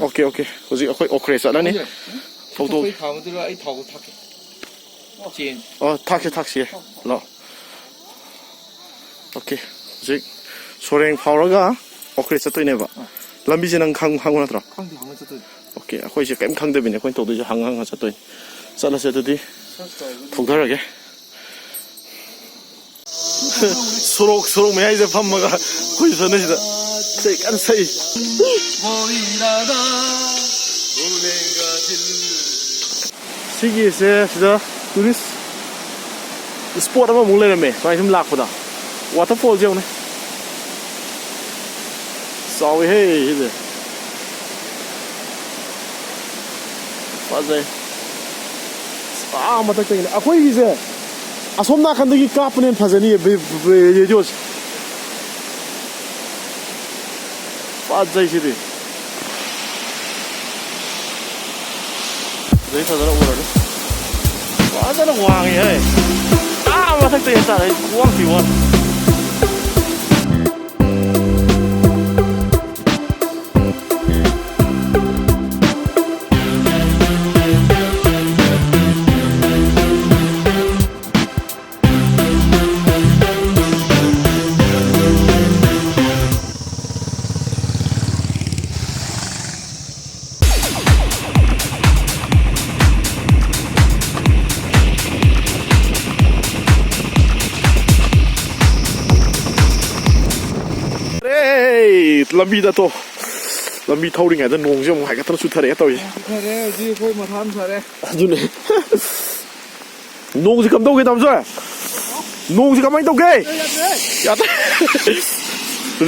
오케이 오케이 hꯧꯖꯤꯛ ꯑꯩꯈꯣꯏ ꯑꯣꯈ꯭ꯔꯦ ꯆꯠꯂꯅꯤ ꯐꯧꯗꯣꯛ ꯊꯥꯛꯁꯤ ꯂꯥꯛꯑꯣ 오케이 hꯧꯖꯤꯛ 소랭 ꯐꯥꯎꯔꯒ ꯑꯣꯈ꯭ꯔꯦ ꯆꯠꯇꯣꯏꯅꯦꯕ ꯂꯝꯕꯤꯁꯦ ꯅꯪ ꯈꯪꯕ ꯅꯠꯇ꯭ꯔꯣ 오케이 ꯑꯩꯈꯣꯏꯁꯦ ꯀꯩꯝ ꯈꯪꯗꯕꯤꯅꯦ ꯑꯩꯈꯣꯏꯅ ꯇꯧꯗꯣꯏꯁꯦ ꯍꯪꯉ ꯆꯠꯇꯣꯏꯅꯤ ꯆꯠꯂꯁꯦ ꯑꯗꯨꯗꯤ ꯊꯧꯊꯔꯒꯦ 소록 매야이제 판마가 거기 전에시다 세간 세이 시기에서 진짜 투리스트 스포츠 한번 몰래라며 많이 좀 락보다 워터폴 지역네 싸우이 해 이제 맞아요 아 맞다 저기네 아 거기 이제 아솜 나간다기 까프는 파전이 예죠 빠져이시리 왜 타더라 오라래 빠져라 왕이야 아 맞다 있잖아 왕 비원 lambi da to lambi thauring ai da nong je mo hai ka tan su thare tawi thare ji koi ma tham thare ajune nong ji kam dau ge tam sa nong ji kam ai dau ge ya ta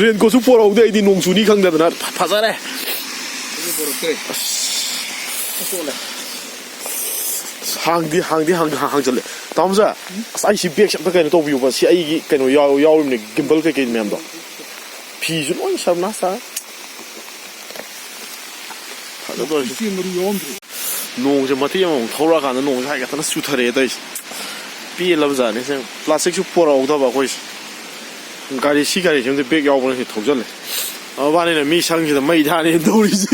ren ko su por au de di nong su ni khang da na pha sa re hang jale tam sa ai si bek sak ta kai no to view ba si ai gi kai no yaw ni gimbal kai kai mem do 피준 온 샤나사 하나도 농제 마티야 돌아가는 농제 하기가 다 수타래다 비엘람자네 생 플라스틱 슈퍼라 오다 봐 거기 가리 시간이 좀 백 야보는 게 도전래 아바네는 미상지도 메이다니 도리지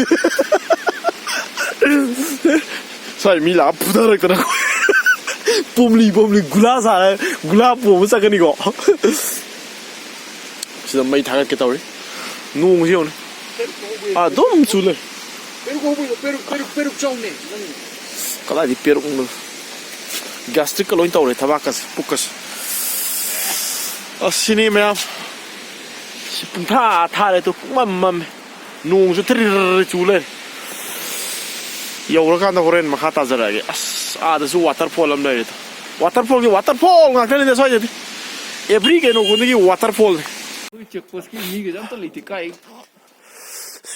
살 미라 부다락더라고 뽐리 굴라사 굴라 보면 사가니고 진짜 많이 다갔겠다 우리 농지 오네 아 너무 좋네 빼룩 좋네 까다리 빼룩 뭐 가스트릭 로인 타오래 타바카스 포커스 시니 매am 시풍 타래 또 맘맘 농주 트리르르 줄래 여우라간다 호렌 마카 따자라게 아다수 와터폴 엄다이다 와터폴 ngakene soje every ke no gungi waterfall checkpost ki mi ge jam to liti kai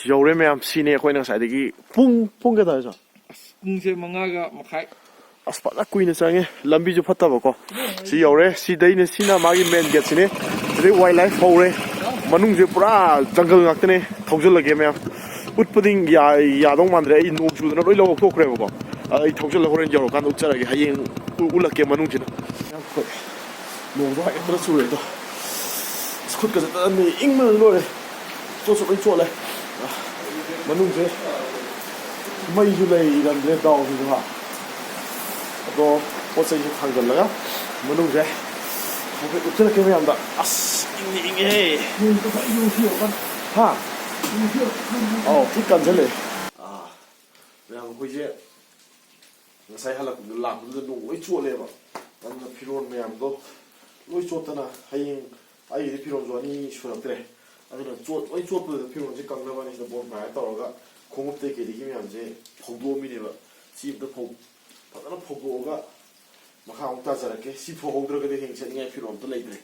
yore me am sine khoi na sai de pung ke da sa pung se manga ga makhai aspa kuina sange lambi ju phata ba ko si yore si dai ne sina magi main gate sine de wildlife hore manung je pura jungle ngak ne thogjol lage me utpading ya dong mandre I no ju na loi lo ko kre ba ai thogjol horen jaro kan uchara ge hayeng ulake manung jina no ba etra su le do khut ka ta mi ingman lo le to so cho le manung je mai ju le ran le daw ju ha do po sai ju khang gal la manung je ko ke uchara ke me am da as inge ni to ba yu hi kan ha thích cần thế này bây giờ bây giờ nó sai hay là cũng làm nó đủ ấy chua lên mà anh là piron mày làm đâu lối chua ta na hay ai thì piron rồi anh chua lắm thế anh là chua ấy chua từ piron chỉ cần là anh là bốn bài tao là không có thể cái gì mà anh phong độ mi này mà chim nó phong nó phong độ cái mà không ta sẽ là cái chim phong độ cái hình sẽ nghe piron tôi lấy đấy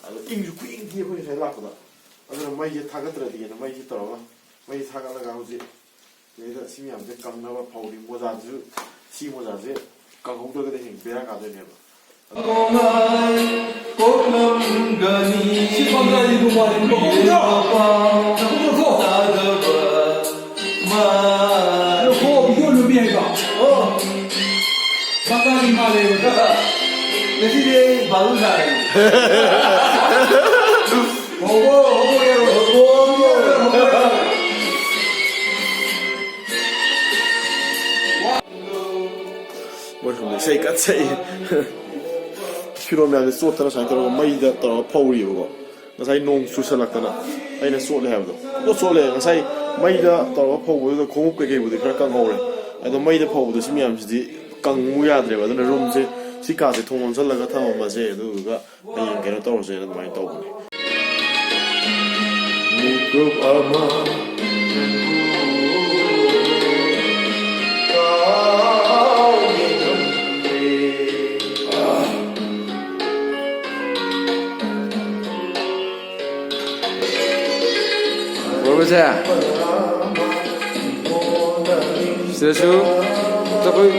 anh in ju in kia không phải làm đâu anh mấy cái thằng cái gì nó mấy cái tao mấy thằng cái là gì bây giờ xem làm cái cầm nó vào phao đi mua ra chứ xi mua ra chứ cầm không được cái hình bé cả rồi nè Firom yang sotana sang taro mai da taro phauri bo ngasai nong chusalakana aina sotle habdo do sole ngasai mai da taro phawu da khongup ke ke budi khara kang hore ado mai da phawu da simyam sidi kang mu yadre ba da room se sika se thongom salaga thama ma se du ga ayin kero tawr se da mai taw ni Mukub ama 보자. 세수 तपाई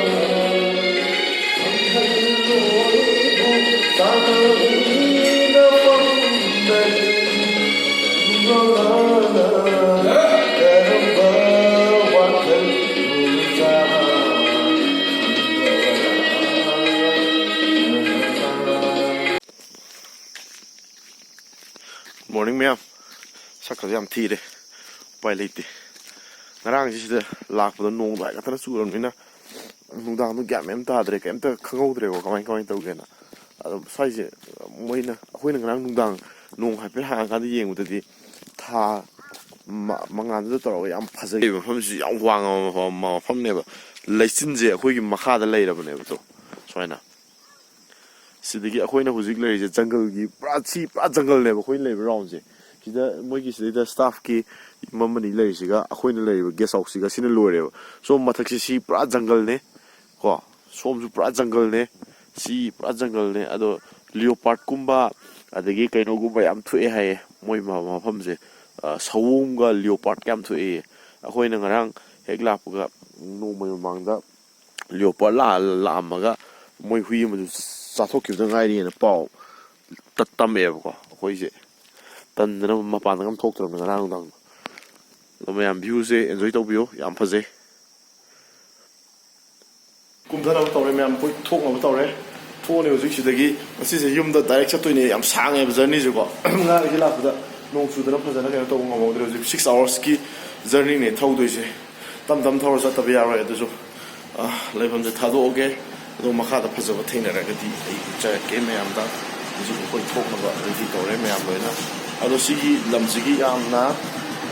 Morning ma'am. Sakal yam thi de. Pai leite. Ngarang ji sida lakpado nong lai ka tana suram nina. Nungdang nu gyam em ta dre kem ta khangau dre ko kamai tawgena. Ado sai je moina akhoi ngarang nungdang nong haipel ha ka di yeng udadi tha mangan da toro yam phajai mafam si yam wang mafam ne ba leisin je akhoi gi makha da leira bane ba to soina sidigi akhoi na hujik lei je jungle gi pra jungle ne ba khoi lei round je sida moigi sida staff ki mamani lei siga akhoi na lei guest house siga sina lore so mathak si pra jungle ne ko som su pra jungle ne si pra jungle ne ado leopard kumba adagi kaino gumba yam thue hai moi mafam je sawum ga leopard kam thue akhoi na ngarang hek la puga no mai mangda leopard la amaga moi hui ma chathokkhib da ngai ri na pau tatam e ko akhoi je tan na mapan ngam thok tram ngarang dang lo mayam view se enjoy to bio yam phaje kum thana ba tawre mayam poi thok ma ba tawre thone hojik sidagi asi se yum da direct chat toine yam sang e journey je ko nga ri la da nong su da na phajana ka to ngam mo dre 6 hours ki journey ne thau doi je tam thawra sa tabi yaro edu so leibam je thado oge do makha da phajaba theina ra ga di cha ke mayam da ji ko thok ma ba ri tawre mayam loina ado sigi lamsigi yamna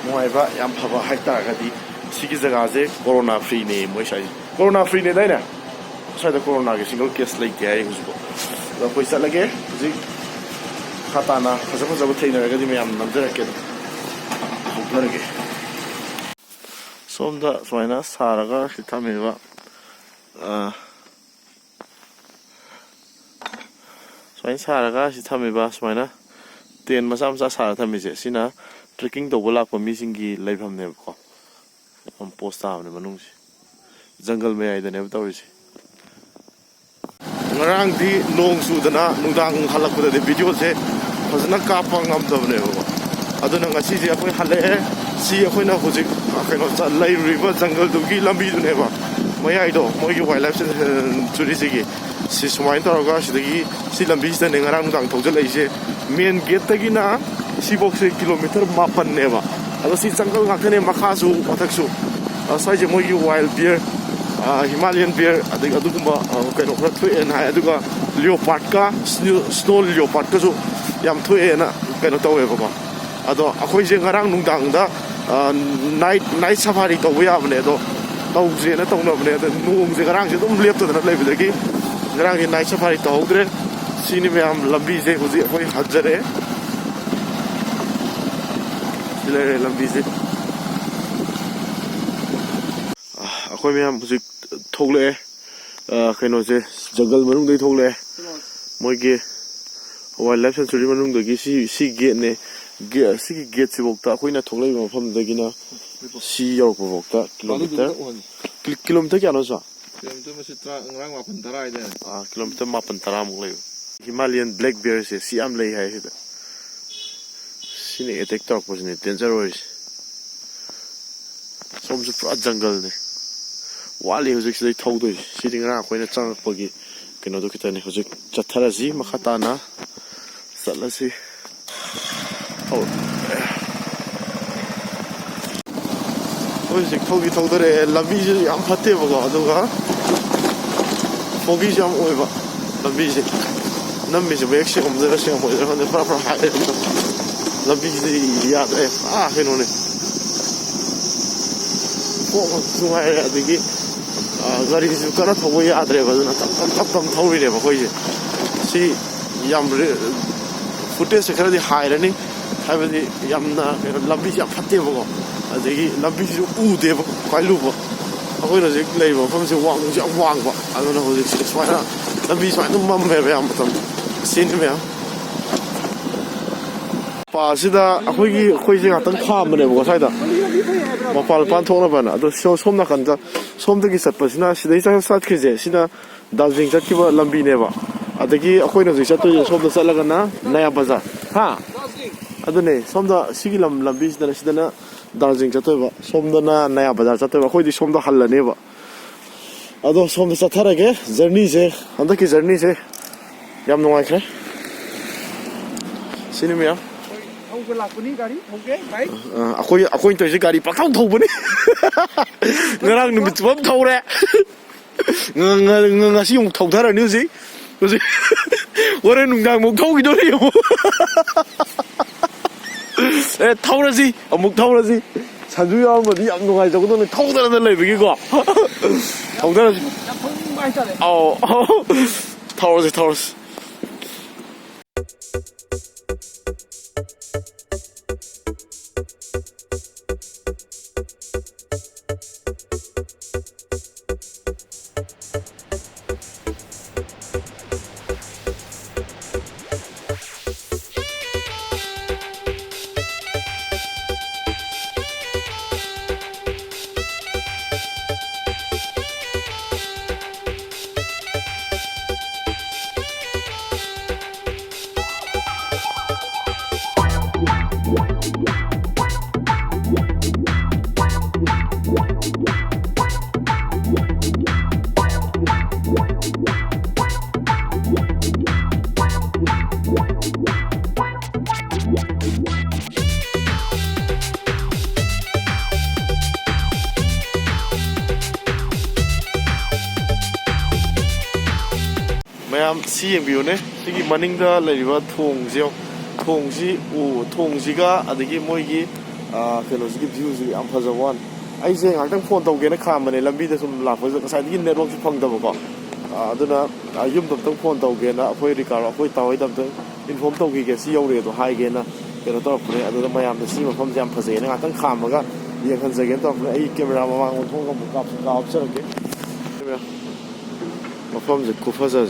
moiba yam phaba haita ga di sigi jaga je corona free ne moi sai corona free ne dai na sai da corona ge single case like ai husbo da koi sa lage ji khata na phajaba theina ra ga di mayam nam jara ke hoklar ge somda soina saraga sithameba soin saraga sithameba soina ten masam sa sara thamise sina trekking to bola ko misingi leibham ne ko am posta ne manung si jungle me ai da ne tawri si ngarang di nong su dana nungdang halak ko de video se phajna ka pangam da ne ko aduna ngasi je apoi hale si apoi na hojik kaino cha lai river jungle du gi lambi du ne ba mai ai do moi gi wildlife churi si si sumai to ga si gi si lambi sta ne ngarang dang thok jal ai se main gate tagi na si box kilometer mapan ne ba ado si jungle ngakane makha su pathak su sai je moi gi wild bear Himalayan bear adig adugumba kaino khra thue en hai aduga leopard ka snow leopard ka su yam thue na kaino tawe ba ado akhoi je ngarang nungdang da night safari to ya bne do tau je na tong na bne da nung je ngarang je dum lep to na lep de gi ngarang ge night safari to hogre sini me am lambi je hoji akhoi hajare dilare lambi je akhoi me am hoji thogle kaino je jungle manung dei thogle moi ge wildlife sanctuary manung de gi si gate ne si gate si bokta akhoi na thogle ma pham de gi na si yaw ko bokta kilometer kya no sa kilometer masitra ngrang mapan tarai de kilometer mapan tara mo le Himalayan black bear se si am lei hai sida sini attack tok po sini dangerous som su pra jungle ne wali hojik sei thau doi siding ra khoi na chang pagi keno do kitane hojik chathara ji makhata na salasi oh hojik thogi thodare lambi ji am phate baga aduga foggy jam over. Lambizi. Numbers of extra on the same way on the proper height. Lambizi yard. Can only. So I had the gate. Gari is cannot away at the river. Not from Tory river. See, yam footage security hiring. Have the yamna Lambizi Pativo. The Lambizi Ude, Kailuba. I want to label from the one. I don't know who this is. Why not? Lambizi might not mum very amateur. Seen him here. Pasida, a quick at the common was either. Mapal Pantonavan, the show some Nakanda, some the Gisa Pasina, she is a such case, Sina, Dazing Zakiva Lambineva. At the key, a coin of the Chateau of the Salagana, Naya Baza. Ha! I don't know, some the Sigilam Lambis, the Residana, Dazing Chateau, some the Naya Baza, Chateau, who is from the Halaneva. Although some the Satarage, Zernize, and the Kizernize, Yam no like her. Cinemia. Aku itu je gari pakau tahu pun ni. Ngerang ni betul tahu re. Ngasih yang tahu thara ni sih. Orang nunggang muk tahu gitu ni. Tahu lah sih, muk tahu lah sih. Sanju yang apa dia nunggang jago tu ni tahu thara tu lagi begitu. Tahu thara sih. Oh, tahu sih, tahu sih. Mayam si yang bione, segi maning da leriwa thong zio, thong si ga adagi moi gi kalau segi view si ampazawan. Aise ngatang phone tau gena kham ne lambi da sum lakho sa sai gi network si phang da ba ko. Aduna yum tang phone tau gena apoi rikar apoi tawai dam tang inform tau gi ge si yau re to hai gena kena to pune aduna mayam da si ma pham jam phase ne ngatang kham ga yang kan zagen to pune ai camera ma wang thong ga mu kap sa option ke. Ma pham je ku faza.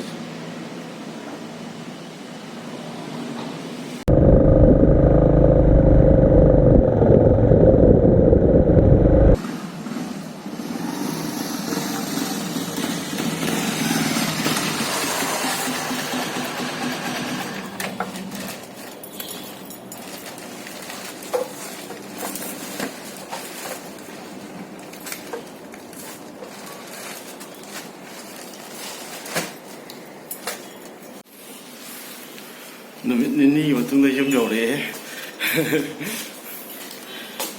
Nini matungda yum yore.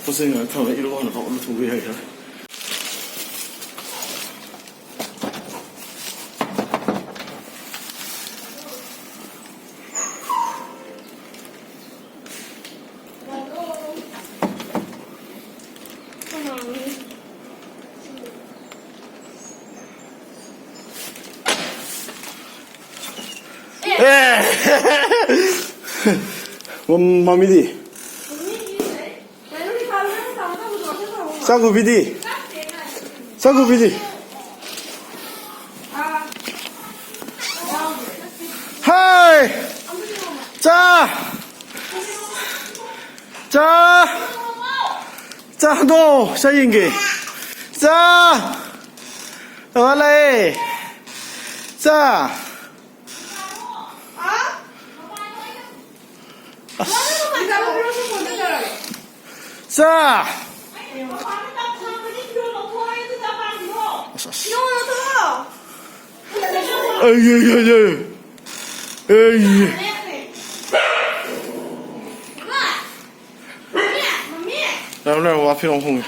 Pusing ang tawag ilo ano pa ulo tuloy ay. Mami di. Sagu bidi. Sagu bidi. Hai. Cha. Cha. Cha no, sa yinge. Cha. Alai. Cha. 자,来，我필요한 공.